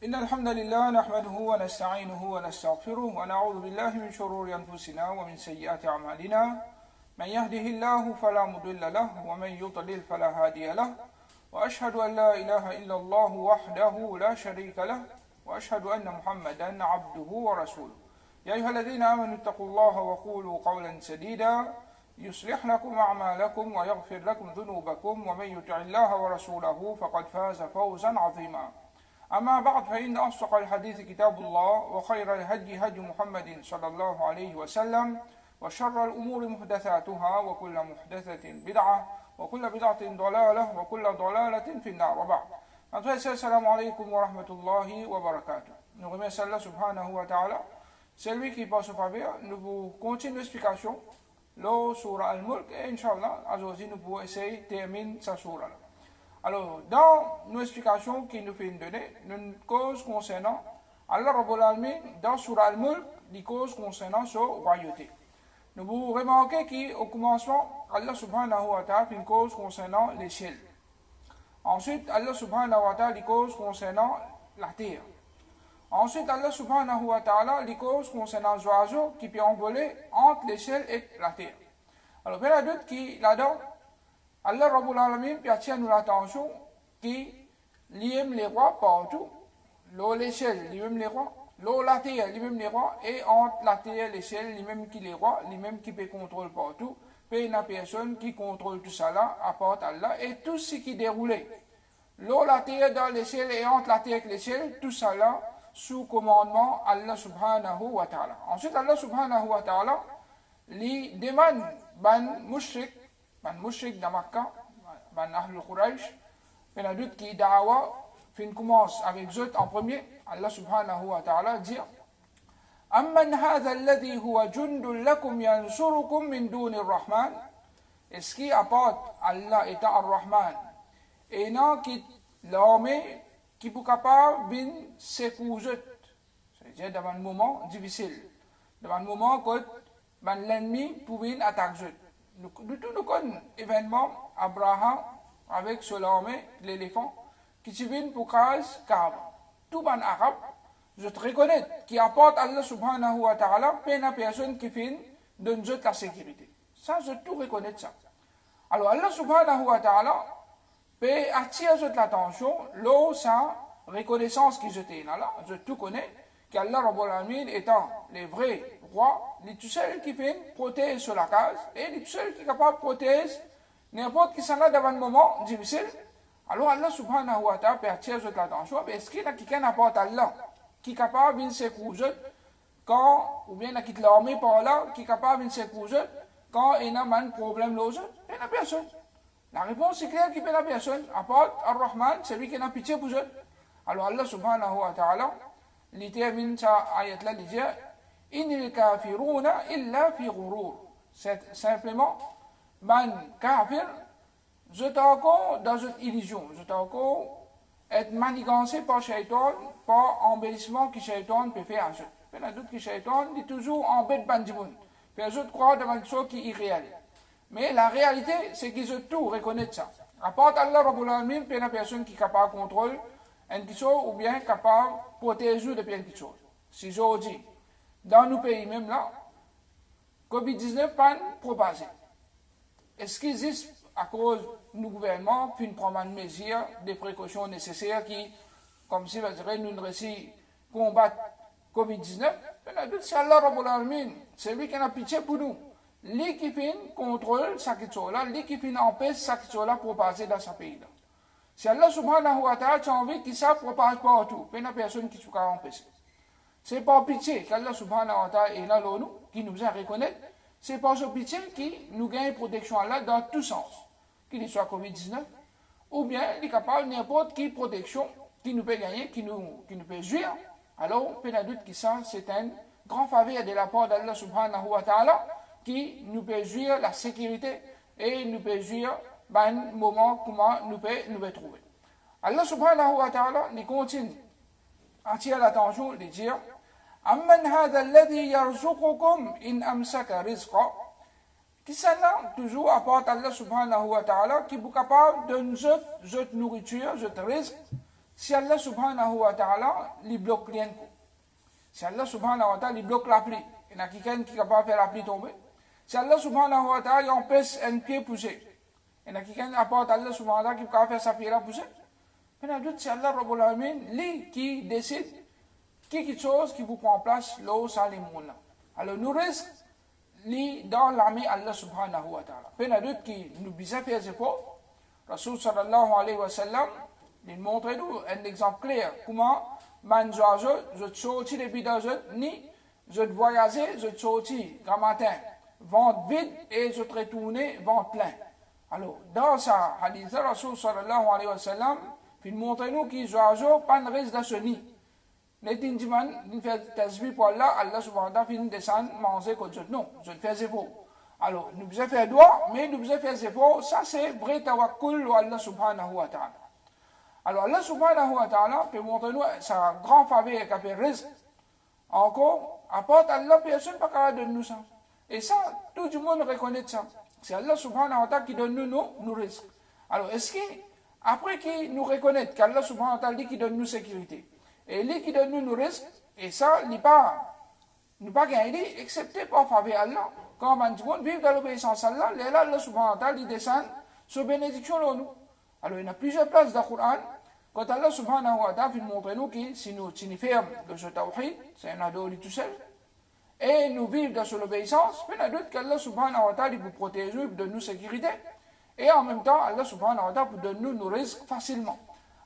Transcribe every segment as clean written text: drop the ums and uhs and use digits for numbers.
إن الحمد لله نحمده ونستعينه ونستغفره ونعوذ بالله من شرور أنفسنا ومن سيئات أعمالنا من يهده الله فلا مضل له ومن يضلل فلا هادي له وأشهد أن لا إله إلا الله وحده لا شريك له وأشهد أن محمدا عبده ورسوله يا أيها الذين آمنوا اتقوا الله وقولوا قولا سديدا يصلح لكم أعمالكم ويغفر لكم ذنوبكم ومن يطع الله ورسوله فقد فاز فوزا عظيما أما بعد فإن أصدق الحديث كتاب الله وخير الهدي هدي محمد صلى الله عليه وسلم وشر الأمور محدثاتها وكل محدثة بدعة وكل بدعة ضلالة وكل ضلالة في النار وبعد. Assalamu alaikum wa rahmatullahi wa barakatuh. Nous remercions Allah subhanahu wa ta'ala. C'est lui qui passe au faveur. Nous vous continuons l'explication. Le surah Al-Mulk et Inch'Allah, aujourd'hui nous pouvons essayer de terminer sa surah. Alors, dans nos explications qu'il nous fait donner, une cause concernant Allah Rabbul Alamin, dans surah Al-Mulk, des causes concernant sa royauté. Nous vous remarquez qu'au commencement, Allah subhanahu wa ta'ala fait une cause concernant les ciels. Ensuite, Allah subhanahu wa ta'ala les causes concernant la terre. Ensuite, Allah subhanahu wa ta'ala les causes concernant les oiseaux qui peuvent envoler entre les ciels et la terre. Alors, il y a d'autres qui, là-dedans, Allah Rabbul Alamin peut attirer nous l'attention qui aime les rois partout. L'eau, les ciels, les mêmes les rois. L'eau, la terre, les mêmes les rois. Et entre la terre et les ciels, les mêmes qui les rois, les mêmes qui peuvent contrôler partout. Puis une personne qui contrôle tout ça là, à part Allah, et tout ce qui déroulait. L'eau, la terre, dans les ciels et entre la terre et les ciels, tout ça là, sous commandement Allah subhanahu wa ta'ala. Ensuite, Allah subhanahu wa ta'ala, lui demande, ban mushrik de Makkah, ban Ahl Quraysh, il y a d'autres qui da'awa, fin commence avec eux en premier, Allah subhanahu wa ta'ala dit, Amman hadha alladhi huwa jundun lakum yansurukum min duni ar-Rahman. Est-ce qui apporte Allah étant ar-Rahman? Et non qui l'armée qui peut capable de s'épouser. C'est-à-dire dans un moment difficile. Dans un moment où l'ennemi pouvait attaquer. Nous connaissons l'événement Abraham avec son armée, l'éléphant, qui se vient pour cause Kaaba. Tout le arabe, je te reconnais, qui apporte Allah subhanahu wa ta'ala, pas une personne qui fait donne la sécurité. Ça, je tout reconnais ça. Alors Allah subhanahu wa ta'ala peut attirer l'attention, là, sa reconnaissance qui j'étais là, je tout connais, qu'Allah Rabbul Alamin étant les vrais rois, les tout seuls qui fait protéger sur la case, et les tout seuls qui sont capables de protéger n'importe qui s'en a dans un moment difficile. Alors Allah subhanahu wa ta'ala peut attirer l'attention, est-ce qu'il y a quelqu'un apporte Allah qui est capable de s'épouser quand, ou bien qui l'armée par là, qui est capable de s'épouser quand il y a un problème là, il n'y a personne. La réponse est claire qu'il n'y a personne. Apporte Ar-Rahman, c'est lui qui a pitié pour eux. Alors Allah subhanahu wa ta'ala, il termine sa ayat là, il dit, Innil kafiruna illa fi ghurur. C'est simplement, man kafir, je t'ai encore dans une illusion, je t'ai encore être manigancé par Shaitan, par embellissement que Shaitan peut faire à eux. Il y a d'autres que Shaitan dit toujours en bête bandimoun. Puis eux croient devant une chose qui est irréelle. Mais la réalité, c'est qu'ils ont tout reconnaître ça. À part Allah Rabbul Alamin, il y a une personne qui est capable de contrôler une chose ou bien capable de protéger de quelque chose. Si je dis, dans nos pays même là, Covid-19 pas propagé. Est-ce qu'il existe à cause du gouvernement, puis nous prenons une mesure, des précautions nécessaires qui, comme si nous réussissons à combattre Covid-19, c'est Allah Rabbul Alamin, c'est lui qui a pitié pour nous. Lui qui fait contrôle ce qui est là, lui qui fait empêcher ce qui est là pour passer dans ce pays-là. Si Allah subhanahu wa ta'ala a envie que ça propage partout, il n'y a personne qui peut empêcher. C'est par pitié qu'Allah subhanahu wa ta'ala est là, nous, qui nous a reconnaître. C'est par ce pitié qui nous gagne protection là dans tous sens. Qu'il soit Covid-19, ou bien il est capable de n'importe quelle protection qui nous peut gagner, qui nous peut jouir. Alors, il y a doute que ça, c'est un grand faveur de la part d'Allah subhanahu wa ta'ala qui nous peut jouir la sécurité et nous peut jouir un moment comment nous peut trouver. Allah subhanahu wa ta'ala, il continue à attirer l'attention de dire Amman hadha alladhi yarzuqukum in amsaka rizqa. Qui ça là, toujours apporte Allah subhanahu wa ta'ala, qui est capable de nous nourriture, notre risque, si Allah subhanahu wa ta'ala li bloque rien. Si Allah subhanahu wa ta'ala li bloque la pluie, il y a quelqu'un qui est capable de faire la pluie tomber. Si Allah subhanahu wa ta'ala empêche un pied pousser, il y a quelqu'un qui apporte Allah subhanahu wa ta'ala qui est capable de faire sa pied là pousser. Mais il y a d'autres, c'est Allah Rabbul Alamin, lui qui décide quelque chose qui vous prend en place là où ça les mondes. Alors nous restons dans l'armée Allah subhanahu wa ta'ala. Mais il y a d'autres qui nous bisent faire des efforts. Rasul sallallahu alayhi wa sallam, il montre nous un exemple clair. Comment man je sorti depuis dans ni je voyager, je sorti grand matin, ventre vide et je retourné ventre plein. Alors, dans sa hadith, Rasul sallallahu alayhi wa sallam, il montre nous qu'il joue pas de risque de ce nid. Les tindiman, il fait tasbih pour Allah, Allah subhanahu wa ta'ala, il descend manger comme je non, je ne fais pas. Alors, nous devons faire droit, mais nous devons faire efforts. Ça, c'est vrai tawakkul wa Allah subhanahu wa ta'ala. Alors, Allah subhanahu wa ta'ala peut montrer nous sa grande faveur qui fait risque. Encore, apporte Allah, personne pas capable de nous ça. Et ça, tout le monde reconnaît ça. C'est Allah subhanahu wa ta'ala qui donne nous nos risques. Alors, est-ce qu'après qu'il nous reconnaît qu'Allah subhanahu wa ta'ala dit qu'il donne nous sécurité, et lui qui donne nous nos risques, et ça, il n'est pas gagné, excepté par faveur Allah. Quand on vit dans l'obéissance à Allah, Allah subhanahu wa ta'ala descend sur bénédiction de nous. Alors il y a plusieurs places dans le Coran, quand Allah subhanahu wa ta'ala montre nous que si nous fermes de ce tawhid, c'est un adori tout seul, et nous vivons dans l'obéissance, mais il y a d'autres qu'Allah subhanahu wa ta'ala vous protège, vous donne nous sécurité, et en même temps, Allah subhanahu wa ta'ala vous donne nous nos risques facilement.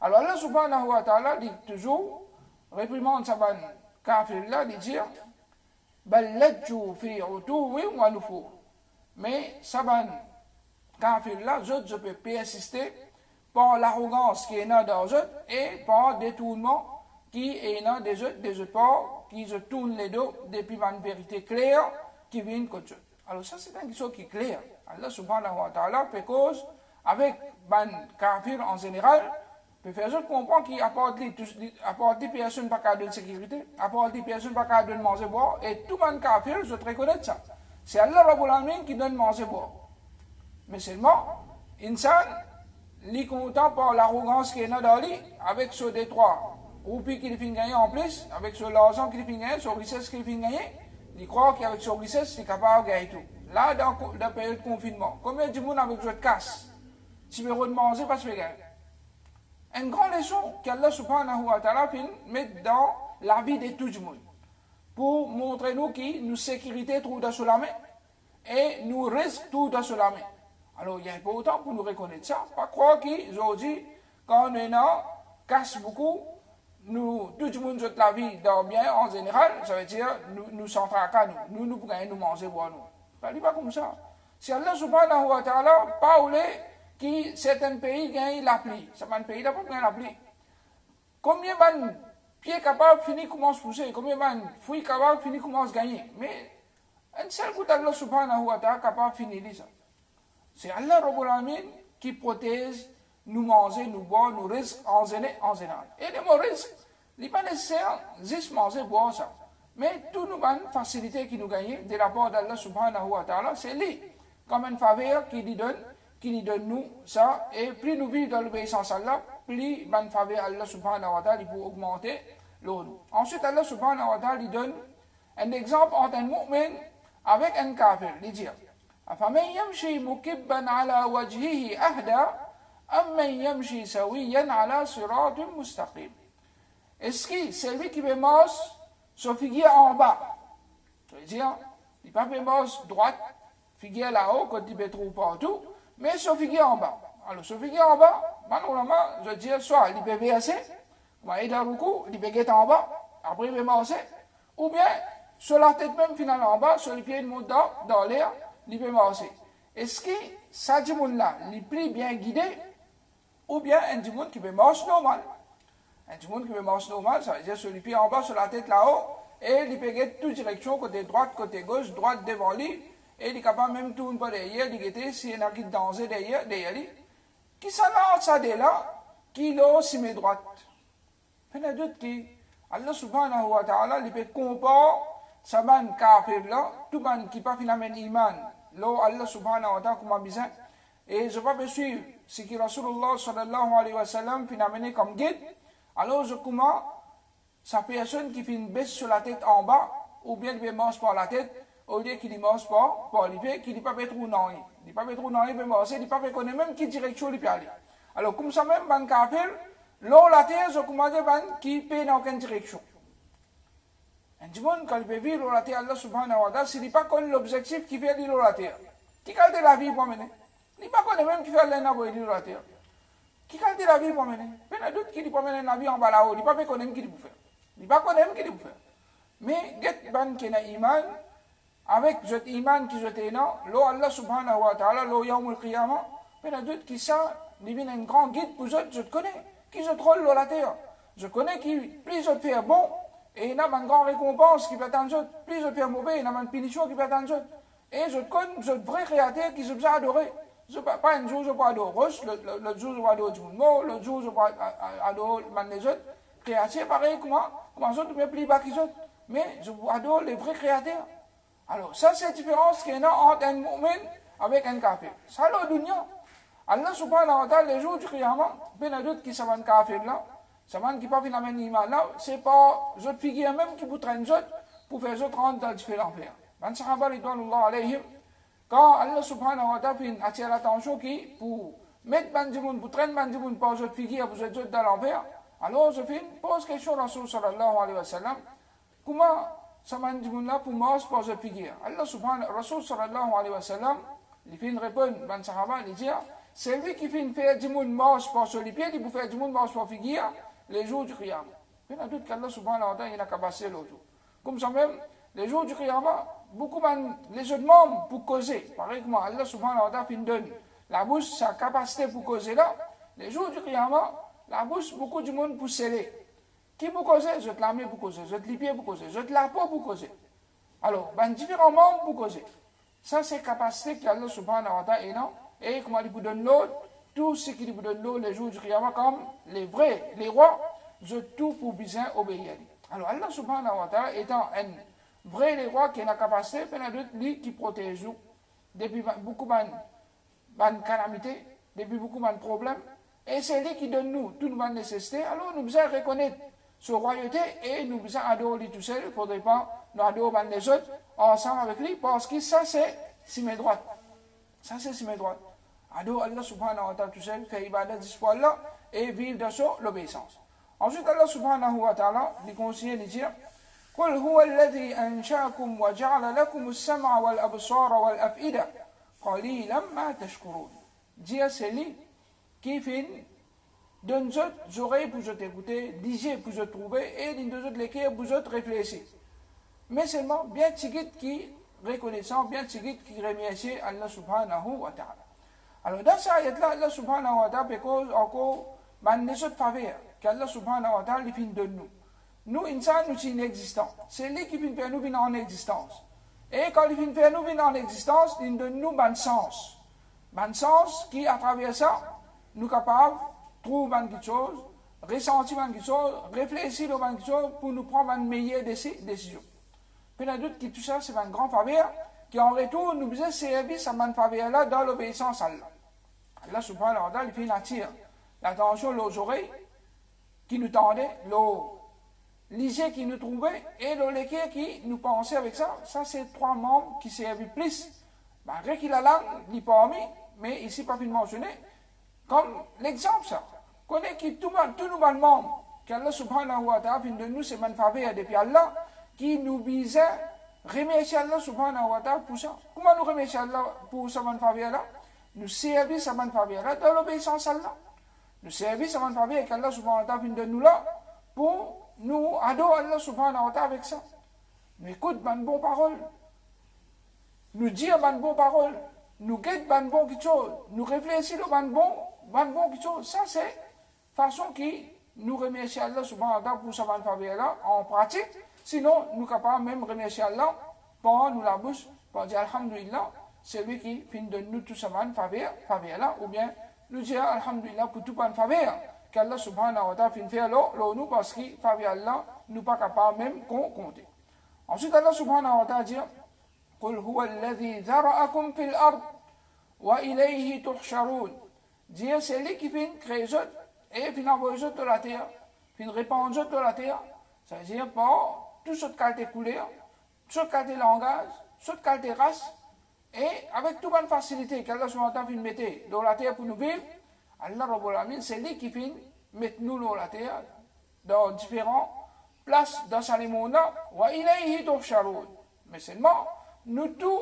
Alors Allah subhanahu wa ta'ala dit toujours, réprimande sa bonne kafir là, dit dire, mais Saban kafir là, je peux persister par l'arrogance qui est là dans eux et par détournement qui est là des autres parts qui se tournent les dos depuis une vérité claire qui vient contre eux. Alors ça c'est quelque chose qui est clair. Allah subhanahu wa ta'ala fait cause avec ban kafir en général, peut faire autres comprendre qu'il apporte des personnes pas capables de sécurité, apporte des personnes pas capables de manger boire, et tout le monde kafir, je te reconnais ça. C'est Allah Rabbul Alamin qui donne manger boire. Mais seulement, insan, li content par l'arrogance qui est là dans lui, avec ce détroit, roupies qu'il fait gagner en plus, avec ce l'argent qu'il fait gagner, ce richesse qu'il fait gagner, il croit qu'avec ce richesse, il est capable de gagner tout. Là, dans la période de confinement, combien de monde avec ce casse, si vous de manger, pas se gagner. Une grande leçon qu'Allah subhanahu wa ta'ala met dans la vie de tout le monde. Pour montrer nous que nous sécurité trouve dans la main et nous risque tout dans la main. Alors il y a pas autant pour nous reconnaître ça. Pas croire qu'aujourd'hui, quand on est là, casse beaucoup, tout le monde jette la vie dans bien en général, ça veut dire nous sommes tracas, nous pouvons nous manger pour nous. Pas comme ça. Si Allah subhanahu wa ta'ala parle qui certains pays gagnent la pluie. Certains pays n'ont pas gagné la pluie. Combien de pieds capables finissent commencent à pousser? Combien de fruits capables finissent commencent à gagner? Mais un seul coup d'Allah subhanahu wa ta'ala capable de finir ça. C'est Allah Rabbul Alamin qui protège nous manger, nous boire, nous risques en général. Et les mots risques, il n'est pas nécessaire juste manger, boire ça. Mais toutes nos bonnes facilités qui nous gagnent de la part d'Allah subhanahu wa ta'ala, c'est lui, comme une faveur qui lui donne nous ça, et plus nous vivons dans l'obéissance à Allah, plus bonne faveur Allah subhanahu wa ta'ala pour augmenter l'eau. Ensuite, Allah subhanahu wa ta'ala lui donne un exemple entre un mu'min avec un kafir. Il dit, أَفَمَنْ يَمْشِي مُكِبًّا عَلَى وَجْهِهِ أَهْدَى أَمَّنْ يَمْشِي سَوِيًّا عَلَى صِرَاطٍ مُسْتَقِيمٍ. Est-ce que celui qui veut manger se figure en bas? Ça veut dire, il ne peut pas manger droite, figure là-haut, quand il peut trouver partout, mais se figure en bas. Alors, se figure en bas, normalement, je dis, soit il peut verser, ou il a beaucoup, il peut être en bas, après il peut manger, ou bien, sur la tête même finalement en bas, sur les pieds de monte dans l'air, il peut manger. Est-ce que ça dit là, il est plus bien guidé, ou bien un du monde qui peut manger normal? Un du monde qui peut manger normal, ça veut dire sur les pieds en bas, sur la tête là-haut, et il peut être toute direction, côté droite, côté gauche, droite devant lui, et il est capable même de tourner par derrière, il est s'il y a qui danger derrière lui, qui s'en a ça de là, qui l'a aussi met droite. Il y a d'autres qui, Allah subhanahu wa ta'ala, il peut comparer sa man kafir là, tout man qui pas finalement iman, là Allah subhanahu wa ta'ala comme a besoin, et je ne vais pas suivre ce que Rasulullah sallallahu alayhi wa sallam finalement comme guide, Alors je commence, sa personne qui fait une baisse sur la tête en bas, ou bien qui mange par la tête, au lieu qu'il mange par l'épée, qu'il n'est pas fait trop non. Il n'est pas fait trop non, il peut manger, il n'est pas fait connaître même qui direction il peut aller. Alors comme ça même, ban kafir, l'eau la terre, je commence ban qui peut dans aucune direction. Un petit monde, quand il peut vivre la terre, Allah subhanahu wa ta'ala, s'il n'est pas connu l'objectif qui fait de la terre. Qui calme la vie pour mener? Il n'est pas connu même qui fait l'un pour la terre. Qui calme la vie pour mener? Il y a d'autres qui ne peuvent pas mener la vie en bas là-haut, il n'est pas connu qui peut faire. Il n'est pas connu qui peut faire. Mais, get ban qui n'a iman, avec cet iman qui jeté là, l'eau Allah subhanahu wa ta'ala, l'eau yawmul qiyamah, il y a d'autres qui ça, il vient un grand guide pour eux, je te connais, qui je troll la terre. Je connais qui, plus je te fais bon, et il y a une grande récompense qui peut attendre, plus je te fais mauvais, il y a une punition qui peut attendre. Et je connais, je vrai créateur qui se fait adorer. Pas un jour je peux adorer Roche, le jour je peux adorer Djoumo, le jour je peux adorer les autres créateurs, pareil que moi, comment je ne plus bas qu'ils autres. Mais je adore les vrais créateurs. Alors, ça c'est la différence qu'il y a entre un mu'min avec un kafir. Ça le dunya. Allah subhanahu wa ta'ala, les jours du qiyamah, il y a d'autres qui sont un kafir là, savent qui pas finalement iman là, c'est pas d'autres figures même qui vous traînent d'autres pour faire d'autres rentrer dans le différent enfer. Ben sahaba ridwanullah alayhim, quand Allah subhanahu wa ta'ala attire l'attention qui pour mettre bandimoun, pour traîner bandimoun par d'autres figures, pour d'autres dans l'enfer, alors je pose question à Rasul sallallahu alayhi wa sallam. Comment ça m'a dit là pour moi pour cette figure? Allah subhanahu Rasul sallallahu alayhi wa sallam, il fait une réponse, ben sahaba, il dit, c'est lui qui fait une faire du monde mort pour sur les pieds, il peut faire du monde mort pour figure les jours du qiyamah. Il y a doute qu'Allah subhanahu wa ta'ala, il a capassé l'autre jour. Comme ça même, les jours du qiyamah, beaucoup les autres membres pour causer. Pareil que moi, Allah subhanahu wa ta'ala fait une donne. La bouche, sa capacité pour causer là, les jours du qiyamah, la bouche, beaucoup du monde pour sceller. Qui pour causer? Je te la mets pour causer, je te les pieds pour causer, je te la peau pour causer. Alors, différents membres pour causer. Ça, c'est capacité qu'Allah subhanahu wa ta'ala est là. Et comment il vous donne l'autre, tout ce qu'il vous donne l'autre les jours du qiyamah, comme les vrais, les rois, je tout pour bien obéir. Alors, Allah subhanahu wa ta'ala étant un vrai les rois qui a la capacité, il y a d'autres qui protègent nous depuis beaucoup de calamités, depuis beaucoup de problèmes. Et c'est lui qui donne nous toute notre nécessité. Alors, nous devons reconnaître sa royauté et nous devons adorer lui tout seul. Il ne faudrait pas nous adorer les autres ensemble avec lui parce que ça, c'est si mes droits. Ça, c'est si mes droits. Adorer Allah subhanahu wa ta'ala tout seul, faire ibadat d'espoir là et vivre dans l'obéissance. Ensuite, Allah subhanahu wa ta'ala lui conseille de dire قل هو الذي أنشأكم وجعل لكم السمع والأبصار والأفئدة قليلا ما تشكرون. Dire c'est lui qui fait donne aux oreilles pour t'écouter, des yeux pour te trouver et d'une autres les cœurs pour te réfléchir. Mais seulement bien tigit qui reconnaissant, bien tigit qui remercie Allah subhanahu wa ta'ala. Alors dans cette ayat-là, Allah subhanahu wa ta'ala peut encore les autres faveurs qu'Allah subhanahu wa ta'ala fait de nous. Nous, insan, nous sommes inexistants. C'est lui qui fait nous venir en existence. Et quand il fait nous venir en existence, il donne nous un sens. Un sens qui, à travers ça, nous sommes capables de trouver quelque chose, ressentir quelque chose, réfléchir à quelque chose pour nous prendre une meilleure décision. Puis il y a d'autres qui tout ça, c'est un grand faveur qui en retour nous faisait servir à cette faveur-là dans l'obéissance à Allah. Allah subhanahu wa ta'ala, il fait une attire l'attention aux oreilles qui nous tendaient, les yeux qui nous trouvaient et les cœurs qui nous pensaient avec ça. Ça, c'est trois membres qui servent plus. Malgré qu'il a la langue, il n'est pas mis, mais ici, pas bien mentionné, comme l'exemple, ça. Connaît qui tout nous membres, qu'Allah subhanahu wa ta'ala de nous, c'est une faveur depuis Allah, qui nous visait remercier Allah subhanahu wa ta'ala pour ça. Comment nous remercier Allah pour cette faveur-là? Nous servir cette faveur-là dans l'obéissance à Allah. Nous servir cette faveur qu'Allah subhanahu wa ta'ala de nous là, pour nous adorer Allah subhanahu wa ta'ala avec ça. Nous écoutons de bonnes paroles. Nous dire de bonnes paroles. Nous guettons de bonnes choses. Nous réfléchissons de bonnes choses. Ça, c'est la façon qui nous remercie Allah subhanahu wa ta'ala pour sa faveur-là en pratique. Sinon, nous sommes capables même de remercier Allah pour nous la bouche, pour dire Alhamdulillah, c'est lui qui finit de nous tout sa faveur-là, ou bien nous dire Alhamdulillah pour tout bonne faveur qu'Allah subhanahu wa ta'ala finit faire nous parce que faveur Allah, nous pas capables même compter. Ensuite, Allah subhanahu wa ta'ala dit قل هو الذي ذرأكم في الأرض وإليه تحشرون. Dire c'est lui qui fait créer et finit envoyer de la terre. fin répandre de la terre, ça veut dire par tout ce qualité couleur, tout ce qualité langage, tout ce qualité race, et avec toute bonne facilité qu'Allah subhanahu wa ta'ala fin mettre dans la terre pour nous vivre, Allah Rabbul Alamin, c'est lui qui fin mettre nous dans la terre, dans différentes places dans ce monde-là, wa ilayhi tuhsharun. Mais seulement, nous tous,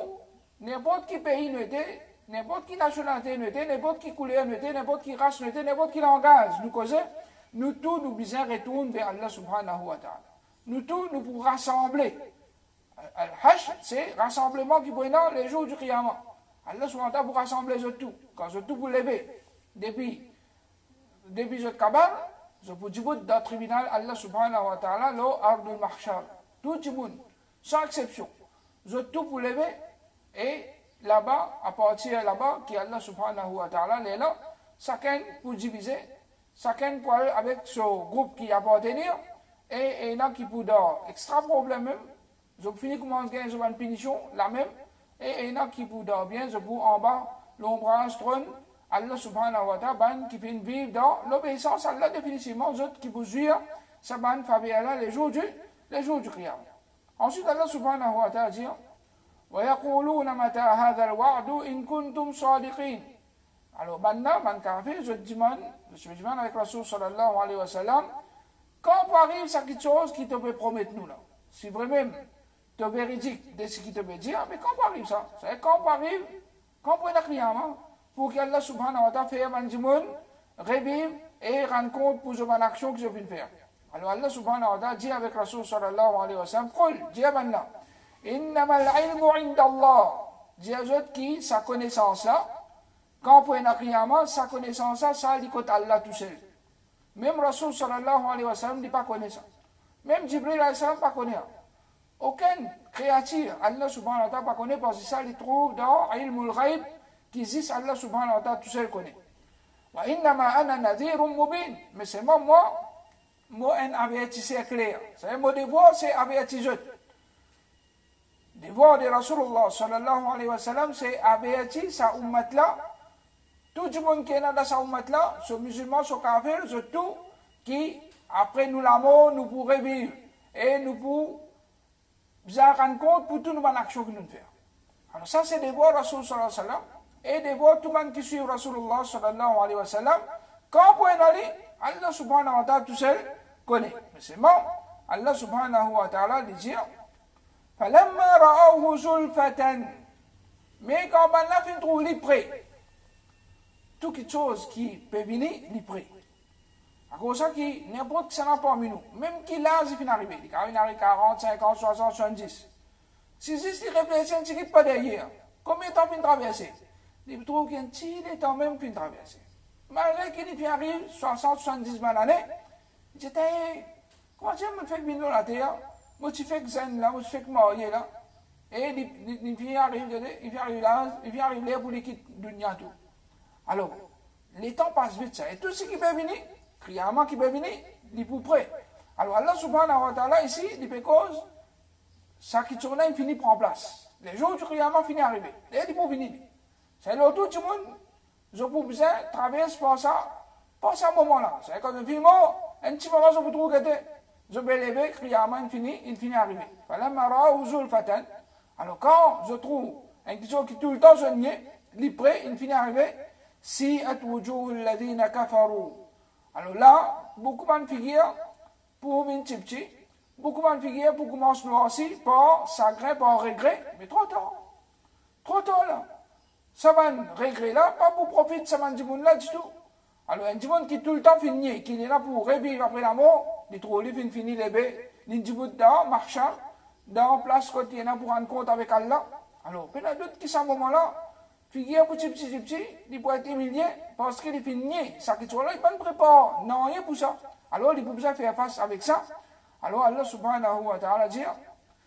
n'importe qui pays nous était, n'importe qui nationalité nous était, n'importe qui couleur nous était, n'importe qui race nous était, n'importe qui langage nous causait, nous tous, nous besoin retourner vers Allah subhanahu wa ta'ala. Nous tous, nous pour rassembler. Al-Hajj, c'est rassemblement qui prend les jours du Qiyamah. Allah subhanahu wa ta'ala pour rassembler les tout. Quand je tout pour lever, depuis le Kabar, je peux dire dans le tribunal, Allah subhanahu wa ta'ala, l'eau ardul mahshar. Tout le monde, sans exception. Je tout pour lever, et là-bas, à partir de là-bas, qui Allah subhanahu wa ta'ala, est là, chacun pour diviser, chacun pour aller avec ce groupe qui appartenir, et il y en a qui pour dar extra problème même, je finis comment gagner une punition, la même, et il y en a qui pour dar bien, je pour en bas, l'ombrage trône, Allah subhanahu wa ta'ala, qui finit vivre dans l'obéissance à Allah définitivement, autres qui pour jouir, ça ban faveur les jours du Qiyam. Ensuite, Allah subhanahu wa ta'ala dit, وَيَقُولُونَ مَتَى هَذَا الْوَعْدُ إِن كُنْتُمْ صَادِقِينَ. Alors maintenant, man kafir, je demande avec Rasul sallallahu alayhi wa sallam, quand arrive quelque chose qui te peut promettre nous là, si vraiment tu es véridique de ce qui te peut dire, mais quand arrive ça, c'est quand arrive, quand on est Qiyamah, pour qu'Allah subhanahu wa ta'ala fasse un monde, revive et rendre compte pour une action que je viens de faire. Alors Allah subhanahu wa ta'ala dit avec Rasul sallallahu alayhi wa sallam, dis à maintenant, innama al-ilmu inda Allah, dis à eux qui sa connaissance là, quand on est Qiyamah, sa connaissance là, ça dit côté Allah tout seul. Même Rasul sallallahu alayhi wa sallam ne dit pas connaître ça. Même Jibril alayhi salam ne pas connaître. Aucune créature, Allah subhanahu wa ta'ala ne connaît pas. C'est ça qu'il trouve dans Ilmul Ghaib, qui existe, Allah subhanahu wa ta'ala tout seul connaît. Wa innama ana nadhirun mubin. Mais c'est moi, un avertisseur clair. C'est mon devoir, c'est avertisseur. Le devoir de Rasulullah sallallahu alayhi wa sallam, c'est avertir sa ummat là. Tout le monde qui est dans sa ummat là, ce musulman, ce kafir, ce tout, qui, après nous la mort, nous pourrons vivre. Et nous pourrons bien rendre compte pour toute nos actions que nous faisons. Alors ça, c'est des voix Rasul sallallahu alayhi wa sallam. Et des voix tout le monde qui suit Rasulullah sallallahu alayhi wa sallam. Quand on est allé, Allah subhanahu wa ta'ala tout seul connaît. Mais c'est bon, Allah subhanahu wa ta'ala dit, فَلَمَّا رَأَوْهُ زُلْفَةً. Mais quand on a fait trouver les prêts, toute chose qui peut venir, il est prêt. À cause de ça, n'importe qui s'en a parmi nous, même qui là, il finit d'arriver. Il arrive 40, 50, 60, 70. Si il réfléchit, il ne pas derrière. Combien de temps il traverser? Il trouve qu'il y a un petit temps même qu'il traverser. Malgré qu'il arrive 60, 70 000 années, il dit, comment tu me fais venir dans la terre? Moi, tu fais que zen là, moi, tu fais que marier là. Et il arrive là, il arrive là pour les quitter dunya tout. Alors, les temps passent vite, ça. Et tout ce qui peut venir, Qiyamah qui peut venir, il est pour près. Alors, Allah subhanahu wa ta'ala, ici, il fait cause, ça qui tourne, il finit prend place. Les jours du Qiyamah finissent d'arriver. Et il pour venir. C'est là tout le monde, je peux besoin traverser par ça moment-là. C'est quand je finis mort, un petit moment, je peux trouver que je vais lever, Qiyamah, il finit d'arriver. Alors, quand je trouve un petit chose qui tout le temps se nie, il est prêt, il finit d'arriver. Si atwujuhu alladhina kafaru. Alors là, beaucoup de figures pour une petit, beaucoup de figures pour commencer aussi par chagrin, par regret, mais trop tard. Trop tard là. Ça va regret là, pas pour profiter de ça va monde là du tout. Alors un monde qui tout le temps finit, qui est là pour revivre après la mort, il trouve lui finit les baies, il dit dans marchand, dans place côté là pour rendre compte avec Allah. Alors, il y a d'autres qui sont à ce moment-là. Figure petit, il peut être humilié parce qu'il est fini. Ça qui soit là, il ne peut pas préparer. Non, rien pour ça. Alors, il peut besoin faire face avec ça. Alors, Allah subhanahu wa ta'ala dit,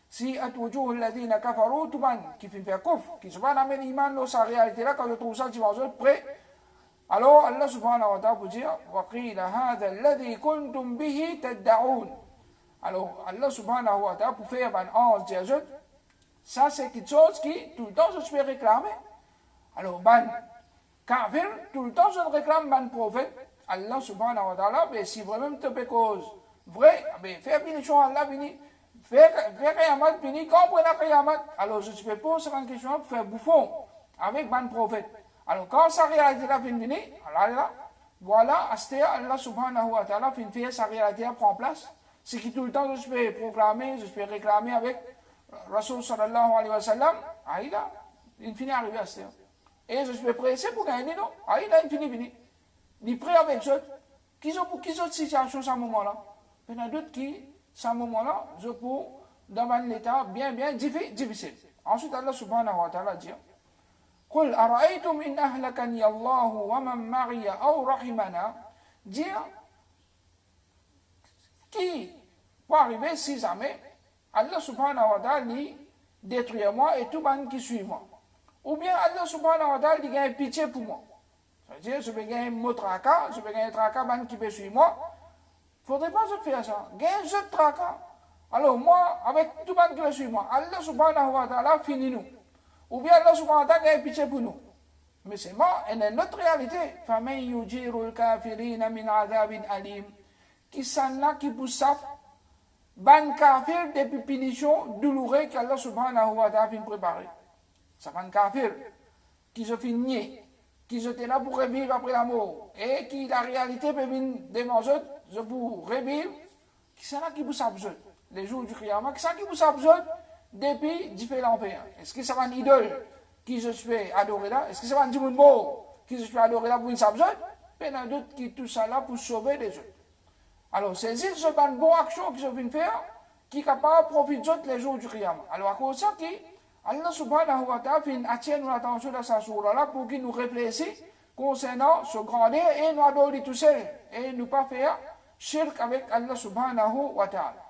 si atwujuhu alladhina kafaru, tout le monde qui fait faire kufr, qui se va amener l'iman dans sa réalité là, quand je trouve ça, tu vas être prêt. Alors, Allah subhanahu wa ta'ala peut dire, وَقِيلَ هَذَا الَّذِي كُنْتُمْ بِهِ تَدَّعُونَ. Alors, Allah subhanahu wa ta'ala pour faire un ange dire, ça c'est quelque chose qui, tout le temps, je peux réclamer. Alors, kafir, tout le temps, je réclame ban prophète. Allah subhanahu wa ta'ala, mais si vraiment tu peux cause, vrai, mais faire punition Allah, fini, faire Qiyamah, fini, comprendre Qiyamah. Alors je ne peux pas poser une question pour faire bouffon avec ban prophète. Alors quand sa réalité là fini, alors là, voilà, Allah subhanahu wa ta'ala, fin sa réalité prend place. C'est qui tout le temps je peux proclamer, je peux réclamer avec Rasul sallallahu alayhi wa sallam, là, il finit arrivé à ce et je peux presser pour gagner, non? Là, il finit. Ni prêt avec eux. Pour qui autre situation à ce moment-là? Il y en a d'autres qui, à ce moment-là, je peux, dans un état bien difficile. Ensuite, Allah subhanahu wa ta'ala dit, قل أرأيتم إن أهلكني الله ومن معي أو رحمنا dire qui peut arriver si jamais Allah subhanahu wa ta'ala dit détruire moi et tout le monde qui suit moi. Ou bien Allah subhanahu wa ta'ala dit gagne pitié pour moi. C'est-à-dire, je vais gagner mon tracas, je vais gagner un tracas qui peut suivre moi. Il ne faudrait pas faire ça. Gagner ce tracas. Alors moi, avec tout le monde qui peut suivre moi, Allah subhanahu wa ta'ala finit nous. Ou bien Allah subhanahu wa ta'ala gagne pitié pour nous. Mais c'est moi, et c'est notre réalité. فَمَنْ يُجِيرُ الْكَافِرِينَ مِنْ عَذَابٍ أَلِيمٍ qui sont là, qui poussent ça, ban kafir depuis punition douloureuse qu'Allah subhanahu wa ta'ala vient préparer. Ça ban kafir qui se finit, qui se là pour revivre après la mort, et qui la réalité peut venir démanger, je pour revivre, qui sont là qui poussent ça les jours du Qiyamah, qui sont là qui poussent ça depuis différents pays. Est-ce que ça va une idole qui je suis adoré là? Est-ce que ça va un dimanche mort qui je suis adoré là pour une sabzot? Il y en a d'autres qui tout ça là pour sauver les autres. Alors, c'est ce une bonne action qu'ils viennent faire, qui est capable de profiter les jours du Qiyamah. Alors, à cause de ça, Allah subhanahu wa ta'ala attire notre attention dans sa sourate là pour qu'il nous réfléchisse concernant ce grandeur et nous adorer tout seul et ne pas faire shirk avec Allah subhanahu wa ta'ala.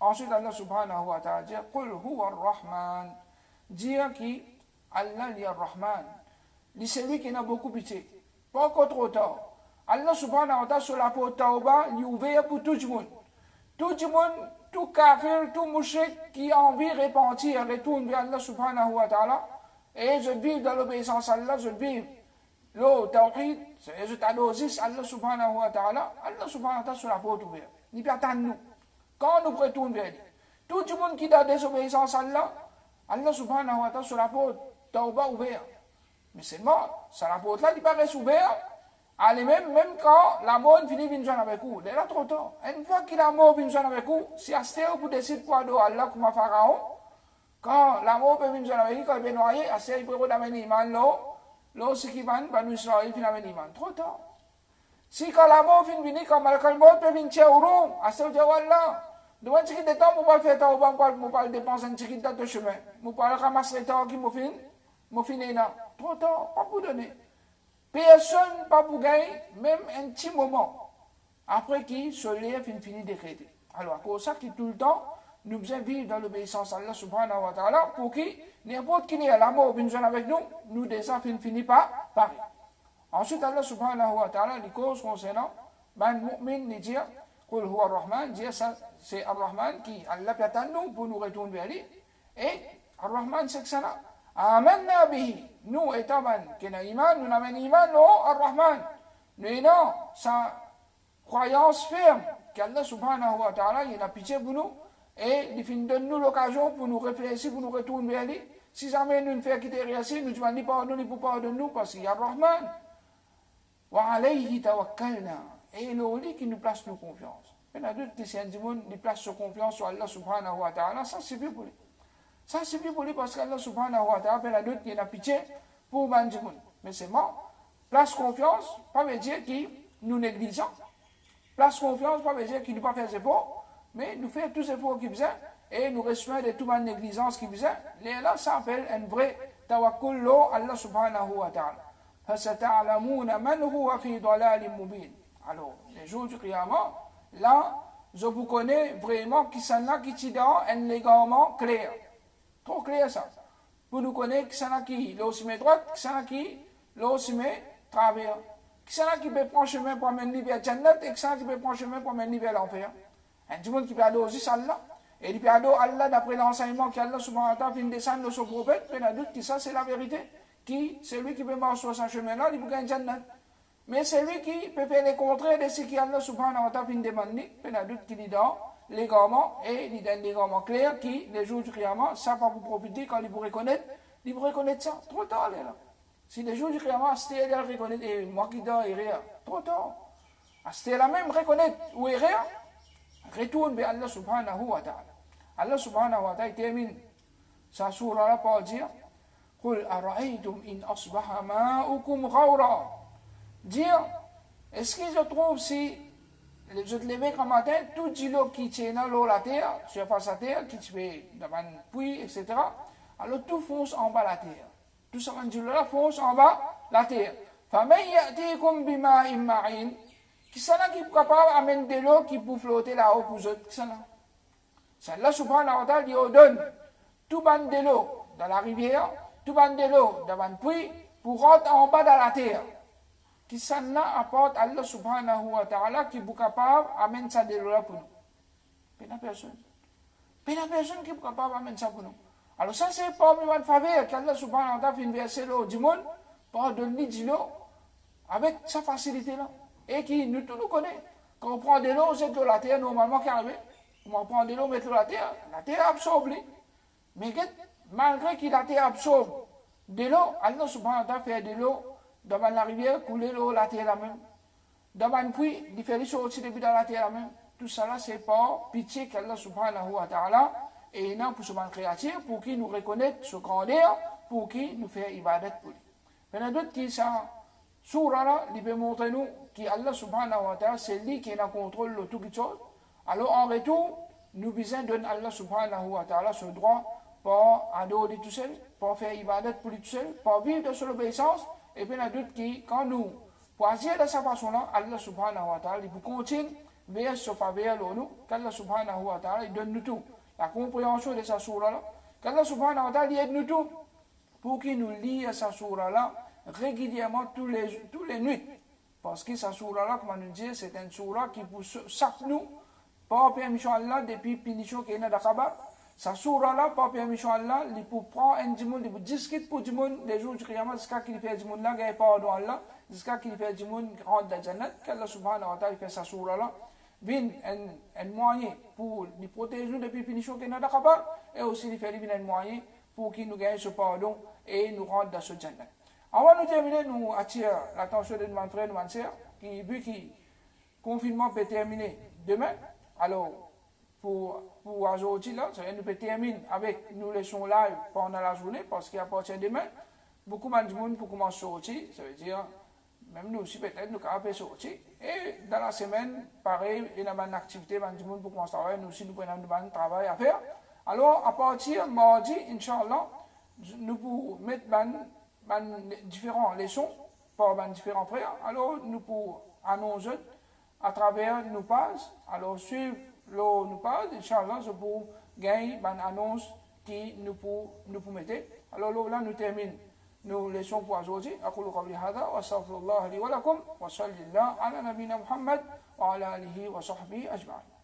Ensuite, Allah subhanahu wa ta'ala dit Qul huwa ar-Rahman. Dire qui Allah est ar-Rahman. C'est celui qui n'a beaucoup pitié. Pas encore trop tard. Allah subhanahu wa ta'ala sur la porte Tauba, il est ouvert pour tout le monde. Tout le monde, tout kafir, tout mouchrik qui a envie de repentir, retourne vers Allah subhanahu wa ta'ala. Et je vis dans l'obéissance à Allah, je vis le tawhid, je t'adore Allah subhanahu wa ta'ala. Allah subhanahu wa ta'ala sur la porte ouverte. Il peut attendre nous. Quand nous retournons vers lui. Tout le monde qui a désobéissance à Allah, Allah subhanahu wa ta'ala sur la porte Tauba ouverte. Mais seulement, sur la porte là, il paraît ouvert. Allez, même quand la mort finit de joindre avec vous, il est là trop tard. Une fois qu'il a mort vient joindre avec vous, si Astéo pour décider pour adorer Allah comme un pharaon, quand la mort peut venir joindre avec vous, quand il est noyé, Astéo peut amener l'iman, l'eau, ce qui va, nous Israël, il amener l'iman. Trop tard. Si quand la mort finit venir, quand Malakal mort peut venir tirer au rond, Astéo dit Allah, devant ce qui est temps, pour pas faire ta ouban, pour pas dépenser un petit de chemin, pour pas ramasser le temps qui m'a fini là. Trop tard, pas pour donner. Personne pas pour gagner, même un petit moment, après qu'il se lève fini décrété. Alors, à cause de ça, qui tout le temps, nous devons vivre dans l'obéissance à Allah subhanahu wa ta'ala, pour que n'importe qui est la mort vient avec nous, nous déjà fini par pareil. Ensuite, Allah subhanahu wa ta'ala, les causes concernant, ben, mu'min, il dit, Qul huwa ar-Rahman, dit, c'est ar-Rahman qui, Allah peut attendre nous pour nous retourner vers lui, et ar-Rahman, c'est que ça là. Amanna bihi. Nous, étant qui n'a iman, nous n'avons iman, non, ar-Rahman. Nous avons sa croyance ferme qu'Allah subhanahu wa ta'ala, il a pitié pour nous, et il donne nous l'occasion pour nous réfléchir, pour nous retourner vers lui. Si jamais nous ne faisons quitter rien, nous demandons ni pardon, ni pour pardonner nous, parce qu'il y a ar-Rahman. Wa alayhi tawakkalna. Et il qui nous place nos confiances. Il y en a d'autres qui nous placent nos confiance sur Allah subhanahu wa ta'ala, ça suffit pour lui. Ça suffit pour lui parce qu'Allah subhanahu wa ta'ala, il y a d'autres qui ont pitié pour Banjimoun. Mais c'est moi. Place confiance, pas veut dire que nous négligeons. Place confiance, pas veut dire qu'il ne pas faire des efforts, mais nous faisons tous les efforts qu'il faisait et nous recevons de toute la négligence qu'il faisait. Et là, ça s'appelle un vrai tawakkul Allah subhanahu wa ta'ala. فَسَتَعْلَمُونَ مَنْ هُوَ فِي ضَلَالٍ مُبِينٍ. Alors, les jours du Qiyamah, là, je vous connais vraiment qui sont là, qui sont dans un légalement clair. Trop clair ça. Pour nous connaître qui sont là qui l'ossimé droite, qui sont là qui l'ossimé travers. Qui sont là qui peut prendre chemin pour amener vers Jannat et qui sont là qui peut prendre chemin pour amener vers l'enfer. Un du monde qui peut adorer aussi Allah. Et il peut adorer Allah d'après l'enseignement qu'Allah subhanahu wa ta'ala vient descendre de son prophète. Mais il y a d'autres qui ça c'est la vérité. Qui, c'est lui qui peut marcher sur ce chemin-là, il peut gagner Jannat. Mais celui qui peut faire le contraire de ce qu'Allah subhanahu wa ta'ala demande, il y a d'autres qui disent légalement, et il donne légalement clair qui, les jours du Qiyamah, ça va vous profiter quand ils vous reconnaître ça. Trop tard, là. Si les jours du Qiyamah, c'était là, reconnaître, et moi qui dors, et rien, trop tard. C'était la même reconnaître, ou et rien, retourne vers Allah subhanahu wa ta'ala. Allah subhanahu wa ta'ala termine sa surah là par dire, قل أرأيتم إن أصبح ماؤكم غورا. Dire, est-ce qu'ils se trouvent si vous êtes levé comme matin, tout l'eau qui tient dans l'eau la terre, surface la terre, qui fait devant le puits, etc. Alors tout fonce en bas la terre. Tout ça, quand là fonce en bas la terre. فَمَنْ يَأْتِيكُمْ بِمَاءٍ مَعِينٍ. Qui ça là qui est capable d'amener de l'eau qui peut flotter là-haut pour vous autres? Qui ça là? C'est là, subhanahu wa ta'ala, il donne tout ban de l'eau dans la rivière, tout ban de l'eau devant le puits, pour rentrer en bas dans la terre. Qui ça là apporte Allah subhanahu wa ta'ala qui est capable d'amener ça de l'eau là pour nous? Pas de personne. Pas de personne qui est capable d'amener ça pour nous. Alors ça c'est parmi les faveurs qu'Allah subhanahu wa ta'ala fait verser l'eau du monde, pour donner de l'eau avec sa facilité là. Et qui nous tous nous connaît. Quand on prend de l'eau, c'est de la terre normalement qui arrive. On prend de l'eau, mettre la terre absorbe. Mais malgré que la terre absorbe de l'eau, Allah subhanahu wa ta'ala fait de l'eau devant la rivière, couler l'eau, la terre la même. Devant le puits, il fait les choses depuis dans la terre la même. Tout ça là, c'est par pitié qu'Allah subhanahu wa ta'ala et non pour ce monde créatif, pour qu'il nous reconnaisse ce grandeur, pour qu'il nous fait ibadat pour lui. Il y en a d'autres qui ça, surah là, il peut montrer nous qu'Allah subhanahu wa ta'ala, c'est lui qui est en contrôle de toutes les choses. Alors en retour, nous besoin donner Allah subhanahu wa ta'ala ce droit pour adorer tout seul, pour faire ibadat pour lui tout seul, pour vivre de son obéissance. Et puis il y en a d'autres qui, quand nous agir de cette façon-là, Allah subhanahu wa ta'ala, il peut continuer vers ce faveur de nous, qu'Allah subhanahu wa ta'ala, il donne nous tout. La compréhension de sa surah-là, qu'Allah subhanahu wa ta'ala, il aide nous tout pour qu'il nous lie à sa surah-là régulièrement tous les nuits. Parce que sa surah-là, comme on nous dit, c'est une surah qui pour chaque nous, par permission Allah, depuis punition qui est dans le sa surah-là, par permission Allah, il peut prendre un monde, il peut discuter pour du monde les jours du Qiyamah, jusqu'à qu'il fait du monde là, qu'il n'y ait pas de Allah, jusqu'à qu'il fait du monde qui rentre dans la Jannat, qu'Allah subhanahu wa ta'ala fait sa surah-là, vient un moyen pour nous protéger depuis punition qui est dans le et aussi il fait un moyen pour qu'il nous gagne ce pardon et nous rentre dans ce Jannat. Avant de terminer, nous attirons l'attention de nos frères et nos sœurs, qui, vu que le confinement peut terminer demain, alors, pour aujourd'hui, là, nous peut terminer avec nous laissons live pendant la journée, parce qu'à partir de demain, beaucoup de monde pour commencer à sortir, ça veut dire, même nous aussi peut-être, nous pouvons sortir. Et dans la semaine, pareil, il y a une activité, beaucoup de monde pour commencer à travailler, nous aussi nous prenons un travail à faire. Alors, à partir de mardi, Inch'Allah, nous pouvons mettre différentes leçons, par différents frères. Alors, nous pouvons annoncer à travers nos pages. Alors, suivre nos pages, Inch'Allah, je peux gagner une annonce qui nous peut mettre. Alors, là, nous terminons nos leçons pour aujourd'hui. أقول قولي هذا وأستغفر الله لي ولكم وصلى الله على نبينا محمد وعلى آله وصحبه أجمعين.